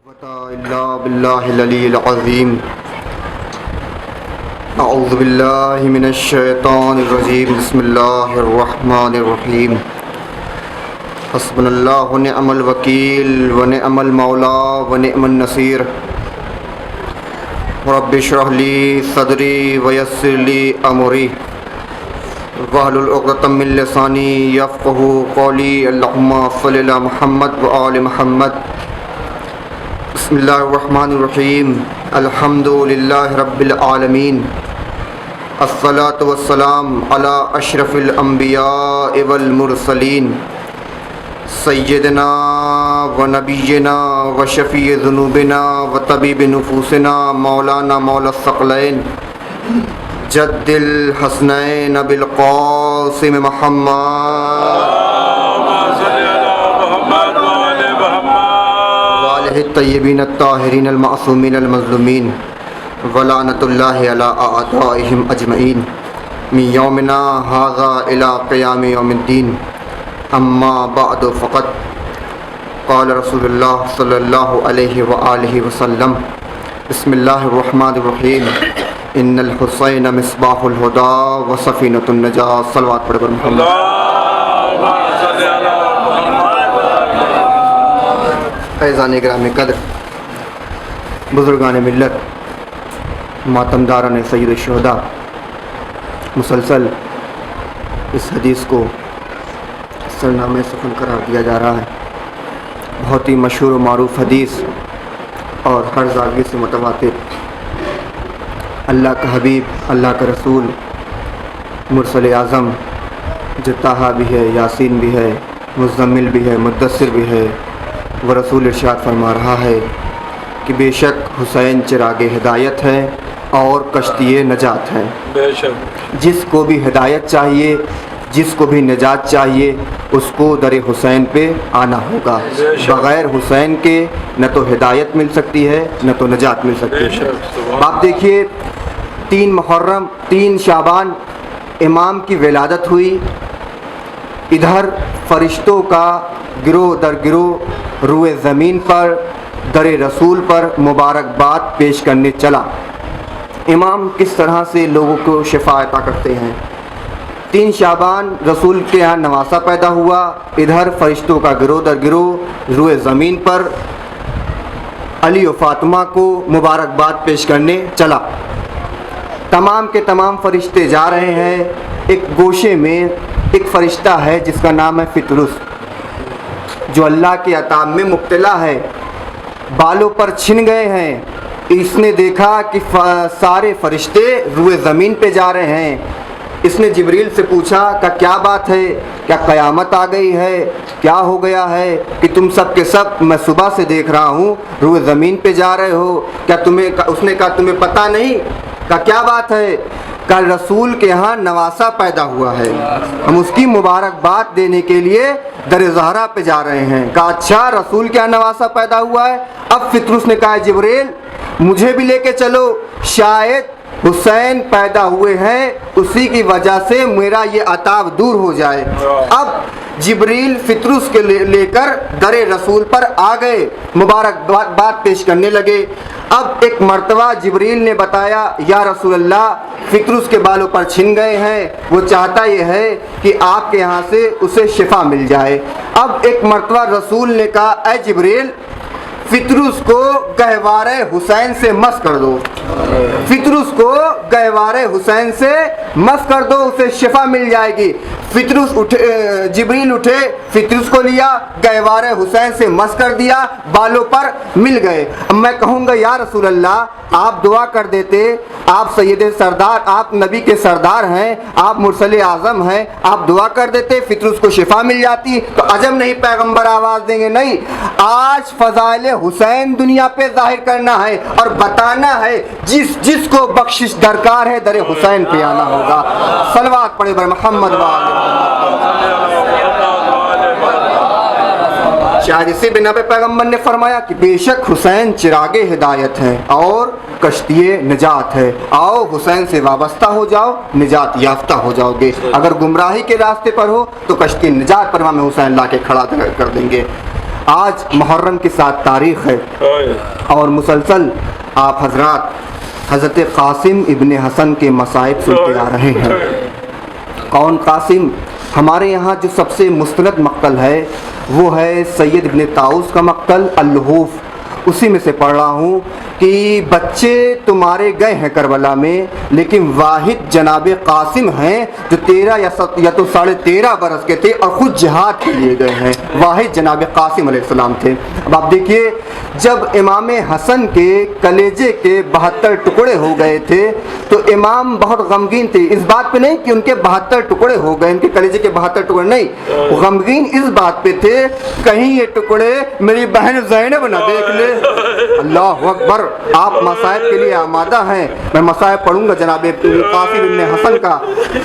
إلا بالله العلي العظيم. أعوذ بالله من الشيطان الرجيم. بسم الله الرحمن الرحيم. حسبنا الله ونعم الوكيل ونعم المولى ونعم النصير. رب اشرح لي صدري ويسر لي أمري واحلل عقدة من لساني يفقهوا قولي. اللهم صل على محمد وآل محمد. بسم اللہ الرحمن الرحیم. الحمد للہ رب العالمین. الصلاۃ والسلام علی اشرف الانبیاء والمرسلین سیدنا و نبینا و شفیع ذنوبنا و طبیب نفوسنا مولانا مولا الثقلین جد الحسنین بالقاسم محمد الطیبین الطاہرین المعصومین المظلومین ولعنۃ اللہ علی اعدائہم اجمعین من یومنا ھذا الی قیام یوم الدین. اما بعد فقط قال رسول اللہ صلی اللہ علیہ وآلہ وسلم. بسم اللہ الرحمن الرحیم. ان الحسین مصباح الہدی وسفینۃ النجاۃ. صلوات پڑھ کر محمد. فیضان گرامی قدر، بزرگان ملت، ماتمداران سید الشہداء، مسلسل اس حدیث کو سرنامہ سخن قرار دیا جا رہا ہے. بہت ہی مشہور و معروف حدیث اور ہر زاویے سے متواتر. اللہ کا حبیب، اللہ کا رسول، مرسل اعظم جو طٰہٰ بھی ہے، یاسین بھی ہے، مزمل بھی ہے، مدثر بھی ہے، وہ رسول ارشاد فرما رہا ہے کہ بے شک حسین چراغ ہدایت ہے اور کشتی نجات ہے. بے شک جس کو بھی ہدایت چاہیے، جس کو بھی نجات چاہیے، اس کو در حسین پہ آنا ہوگا. بغیر حسین کے نہ تو ہدایت مل سکتی ہے نہ تو نجات مل سکتی ہے. آپ دیکھیے 3 محرم 3 شعبان امام کی ولادت ہوئی. ادھر فرشتوں کا گروہ در گروہ روئے زمین پر در رسول پر مبارکباد پیش کرنے چلا. امام کس طرح سے لوگوں کو شفا عطا کرتے ہیں. 3 شعبان رسول کے یہاں نواسا پیدا ہوا. ادھر فرشتوں کا گروہ در گروہ روئے زمین پر علی و فاطمہ کو مبارکباد پیش کرنے چلا. تمام کے تمام فرشتے جا رہے ہیں. ایک گوشے میں ایک فرشتہ ہے جس کا نام ہے فطرس، جو اللہ کے عطا میں مبتلا ہے. بالوں پر چھن گئے ہیں. اس نے دیکھا کہ سارے فرشتے روئے زمین پہ جا رہے ہیں. اس نے جبریل سے پوچھا کہ کیا بات ہے، کیا قیامت آ گئی ہے، کیا ہو گیا ہے کہ تم سب کے سب میں صبح سے دیکھ رہا ہوں روئے زمین پہ جا رہے ہو؟ کیا تمہیں، اس نے کہا تمہیں پتہ نہیں؟ کہ کیا بات ہے؟ کل رسول کے ہاں نواسا پیدا ہوا ہے، ہم اس کی مبارکباد دینے کے لیے در زہرا پہ جا رہے ہیں. کہا اچھا رسول کے ہاں نواسا پیدا ہوا ہے. اب فطرس نے کہا جبریل مجھے بھی لے کے چلو، شاید حسین پیدا ہوئے ہیں، اسی کی وجہ سے میرا یہ عطاب دور ہو جائے. اب جبریل فطرس کے لے کر در رسول پر آ گئے، مبارکباد پیش کرنے لگے. اب ایک مرتبہ جبریل نے بتایا یا رسول اللہ فطرس کے بالوں پر چھن گئے ہیں، وہ چاہتا یہ ہے کہ آپ کے یہاں سے اسے شفا مل جائے. اب ایک مرتبہ رسول نے کہا اے جبریل فطرس کو گہوارِ حسین سے مس کر دو، فطرس کو گہوارِ حسین سے مس کر دو، اسے شفا مل جائے گی. فطرس اٹھے، جبریل اٹھے، فطرس کو لیا، گہوارِ حسین سے مس کر دیا، بالوں پر مل گئے. اب میں کہوں گا یا رسول اللہ آپ دعا کر دیتے، آپ سید سردار، آپ نبی کے سردار ہیں، آپ مرسل اعظم ہیں، آپ دعا کر دیتے فطرس کو شفا مل جاتی تو عجب نہیں پیغمبر آواز دیں گے. نہیں، آج فضائل حسین دنیا پہ ظاہر کرنا ہے اور بتانا ہے جس کو بخشش درکار ہے در حسین پہ آنا ہوگا. صلوات پڑھے بر محمد شاید اسی بنا پہ پیغمبر نے فرمایا کہ بے شک حسین چراغ ہدایت ہے اور کشتی نجات ہے. آؤ حسین سے وابستہ ہو جاؤ، نجات یافتہ ہو جاؤ گے. اگر گمراہی کے راستے پر ہو تو کشتی نجات پر امام حسین لا کے کھڑا کر دیں گے. آج محرم کی 7 تاریخ ہے اور مسلسل آپ حضرات حضرت قاسم ابن حسن کے مصائب سنتے آ رہے ہیں۔ کون قاسم؟ ہمارے یہاں جو سب سے مستند مقتل ہے وہ ہے سید ابن طاؤس کا مقتل اللحوف۔ اسی میں سے پڑھ رہا ہوں کہ بچے تمہارے گئے ہیں کربلا میں، لیکن واحد جناب قاسم ہیں جو 13 یا تو 13.5 برس کے تھے اور خود جہاد کے لیے گئے ہیں۔ واحد جناب قاسم علیہ السلام تھے۔ اب آپ دیکھیے، جب امام حسن کے کلیجے کے 72 ٹکڑے ہو گئے تھے تو امام بہت غمگین تھے، اس بات پہ نہیں کہ ان کے 72 ٹکڑے ہو گئے، ان کے کلیجے کے 72 ٹکڑے نہیں، غمگین اس بات پہ تھے کہیں یہ ٹکڑے میری بہن زینب نہ دیکھ لے۔ اللہ اکبر! آپ مصائب کے لیے آمادہ ہیں، میں مصائب پڑھوں گا جناب قاسم ابن حسن کا،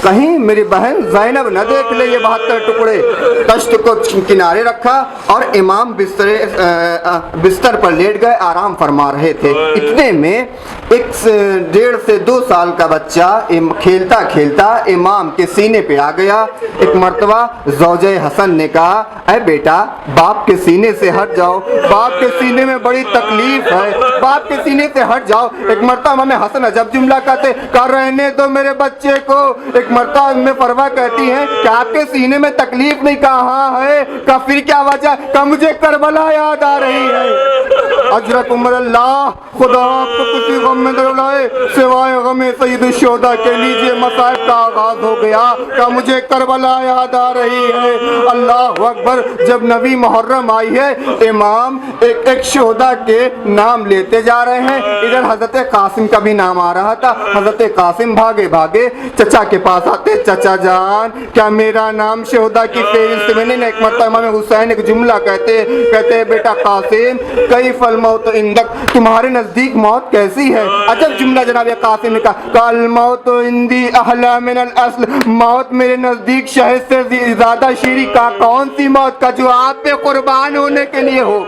کہیں میری بہن زینب نہ دیکھ لے یہ 72 ٹکڑے۔ تشت کو کنارے رکھا اور امام بستر پر لیٹ گئے، آرام فرما رہے تھے۔ اتنے میں 1.5 سے 2 سال کا بچہ کھیلتا کھیلتا امام کے سینے پہ آ گیا۔ ایک مرتبہ زوجہ حسن نے کہا، اے بیٹا باپ کے سینے سے ہٹ جاؤ، باپ کے سینے میں بڑی تکلیف ہے، باپ کے سینے سے ہٹ جاؤ۔ ایک مرتبہ امام حسن عجب جملہ کہتے، کہا رہنے دو میرے بچے کو۔ ایک مرتبہ ام فروہ کہتی ہیں کہ آپ کے سینے میں تکلیف نہیں؟ کہا ہاں ہے۔ کہا پھر کیا وجہ؟ کہا مجھے کربلا یاد آ رہی ہے۔ اجرکم اللہ، خدا آپ کو کسی غم میں نہ ڈالے سوائے غم سید الشہداء کے۔ لیجیے مصائب کا آغاز ہو گیا۔ کہا مجھے کربلا یاد آ رہی ہے۔ اللہ اکبر! جب نویں محرم آئی ہے، امام ایک شہداء کے نام لیتے جا رہے ہیں، ادھر حضرت قاسم کا بھی نام آ رہا تھا۔ حضرت قاسم بھاگے بھاگے چچا کے پاس آتے، چچا جان کیا میرا نام شہداء کی فہرست میں نہیں؟ ایک مرتبہ امام حسین ایک جملہ کہتے بیٹا قاسم کیف الموت عندک، تمہارے نزدیک موت کیسی ہے؟ عجب جملہ جناب قاسم نے کہا، الموت عندی احلی من الاصل، موت میرے نزدیک شہد سے زیادہ شیریں۔ کا کون سی موت؟ کا جو آپ پہ قربان ہونے کے لیے ہو۔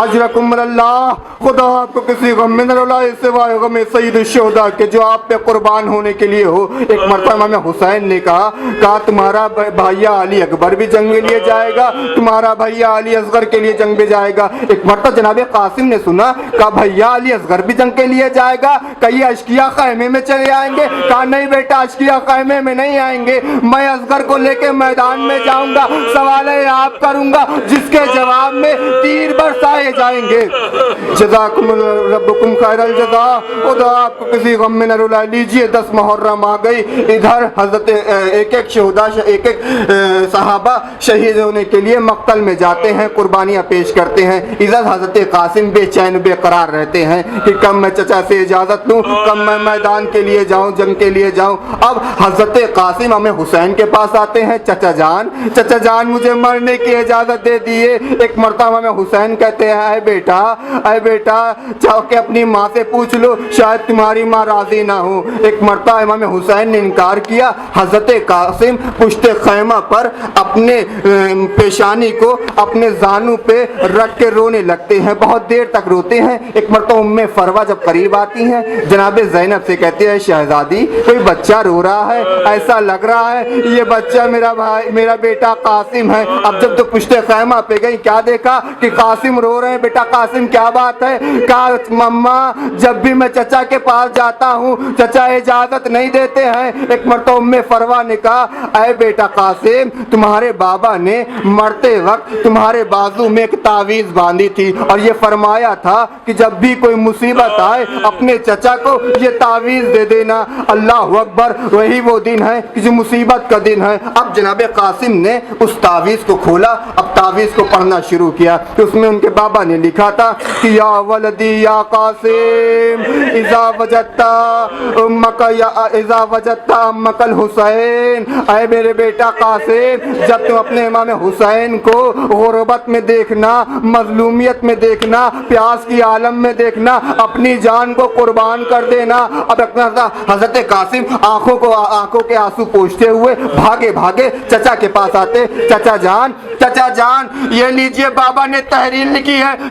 اجرکم اللہ، خدا آپ کو کسی غم میں نہ ڈالے سوائے غم سید الشہداء کے، جو آپ پہ قربان ہونے کے لیے ہو۔ ایک مرتبہ امام حسین نے کہا تمہارا بھائیا علی اکبر بھی جنگ میں لیے جائے گا، تمہارا بھائیا علی اصغر کے لیے جنگ میں جائے گا۔ ایک مرتبہ جناب قاسم نے سنا، کہا بھائیا علی اصغر بھی جنگ کے لیے جائے گا؟ کہ یہ اشکیا خیمے میں چلے آئیں گے؟ کہا نہیں بیٹا، اشکیا خیمے میں نہیں آئیں گے، میں اصغر کو لے کے میدان میں جاؤں گا، سوال آپ کروں گا جس کے جواب میں تیر برسائے جائیں گے۔ جزاکم ربکم خیر الجزا، خدا آپ کو کسی غم میں نہ رلائے۔ لیجیے 10 محرم آ گئی، ادھر حضرت ایک شہداء ایک صحابہ شہید ہونے کے لیے مقتل میں جاتے ہیں، قربانیاں پیش کرتے ہیں۔ ادھر حضرت قاسم بے چین بے قرار رہتے ہیں کہ کب میں چچا سے اجازت لوں، کب میں میدان کے لیے جاؤں، جنگ کے لیے جاؤں۔ اب حضرت قاسم ہمیں حسین کے پاس آتے ہیں، چچا جان مجھے مرنے کی اجازت دے دیے۔ ایک مرتبہ ہمیں حسین کہتے ہیں، اے بیٹا جاؤ کہ اپنی ماں سے پوچھ لو، شاید تمہاری ماں راضی نہ ہو۔ ایک مرتبہ امام حسین نے انکار کیا۔ حضرت قاسم پشت خیمہ پر اپنے پیشانی کو اپنے زانو پہ رکھ کے رونے لگتے ہیں، بہت دیر تک روتے ہیں۔ ایک مرتبہ ام فروہ جب قریب آتی ہیں، جناب زینب سے کہتے ہیں، شہزادی کوئی بچہ رو رہا ہے، ایسا لگ رہا ہے یہ بچہ میرا بیٹا قاسم ہے۔ اب جب تو پشت خیمہ پہ گئی، کیا دیکھا کہ قاسم رو رہے ہیں۔ بیٹا قاسم کیا بات ہے؟ کہا مما جب بھی میں چچا کے پاس جاتا ہوں چچا اجازت نہیں دیتے ہیں۔ ایک مرتبہ ام فروہ نے کہا، اے بیٹا قاسم تمہارے بابا نے مرتے وقت تمہارے بازو میں ایک تعویذ باندھی تھی اور یہ فرمایا تھا کہ جب بھی کوئی مصیبت آئے اپنے چچا کو یہ تعویذ دے دینا۔ اللہ اکبر! وہی وہ دن ہے کہ جو مصیبت کا دن ہے۔ اب جناب قاسم نے اس تعویذ کو کھولا، اب تعویذ کو پڑھنا شروع کیا تو اس میں ان کے بابا نے لکھا تھا کہ یا ولدی یا قاسم اذا وجدت امک الحسین، اے میرے بیٹا قاسم جب تم اپنے امام حسین کو غربت میں دیکھنا، مظلومیت میں دیکھنا، پیاس کی عالم میں دیکھنا، اپنی جان کو قربان کر دینا۔ اب حضرت قاسم آنکھوں کے آنسو پوچھتے ہوئے بھاگے چچا کے پاس آتے، چچا جان یہ لیجئے بابا نے تحریر لکھی ہے،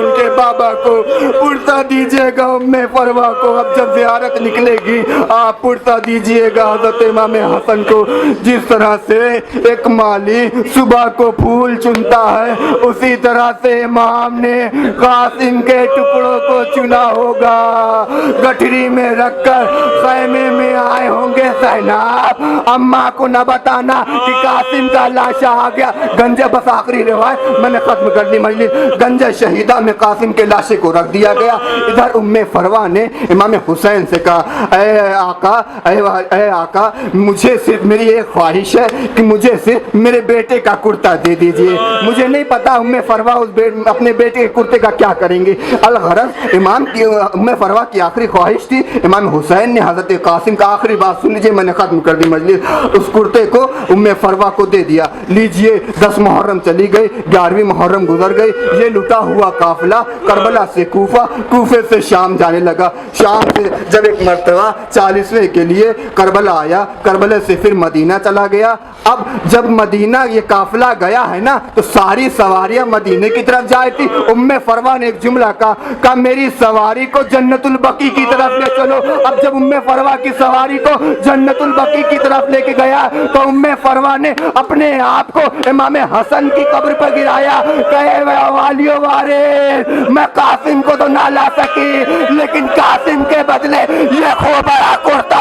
ان کے بابا کو، پرسہ دیجئے گا اُمّ فروا کو، اب جب زیارت نکلے گی آپ پرسہ دیجئے گا حضرت امام حسن کو۔ جس طرح سے ایک مالی صبح کو پھول چنتا ہے، اسی طرح سے امام نے قاسم کے ٹکڑوں کو چنا ہوگا، گٹھری میں رکھ کر خیمے میں آئے ہوں گے سیناب، اماں کو نہ بتانا کہ قاسم کا لاشا آ گیا۔ گنجہ بس آخری روایت میں نے ختم کر دی مجلس، گنجہ شہیدہ میں قاسم کے لاشے کو رکھ دیا گیا۔ ادھر اُمّ فروا نے امام حسین سے کہا اے آقا مجھے صرف میری ایک خواہش ہے کہ مجھے صرف میرے بیٹے کا کرتا دے دیجئے، مجھے نہیں پتا اُمّ فروا اپنے بیٹے کے کرتے کا کیا کریں گے۔ الغرض اُمّ فروا کی آخری خواہش تھی، امام حسین نے حضرت قاسم کا آخری بات سن لیجئے، میں نے ختم کر دی مجلس، اس کرتے کو اُمّ فروا کو دے دیا۔ لیجئے 10 محرم چلی گئی، 11ویں محرم گزر گئی، یہ لٹا ہوا قافلہ کربلا سے کوفہ، کوفے سے شام جانے لگا، شام سے جب ایک مرتبہ 40ویں کے لیے کربلا آیا، کربلا سے پھر مدینہ چلا گیا۔ اب جب مدینہ یہ قافلہ گیا ہے نا تو ساری سواریاں مدینہ کی طرف جائے تھی۔ اُمّ فروا نے ایک جملہ کہا میری سواری کو جنت البقیع کی طرف لے چلو۔ اب جب اُمّ فروا کی سواری کو جنت البقیع کی طرف لے کے گیا تو اُمّ فروا نے اپنے آپ کو امام حسن کی قبر پر گرایا، کہے والیو وارث میں قاسم کو تو نہ لا سکی لیکن قاسم کے بدلے یہ خوبرا کرتا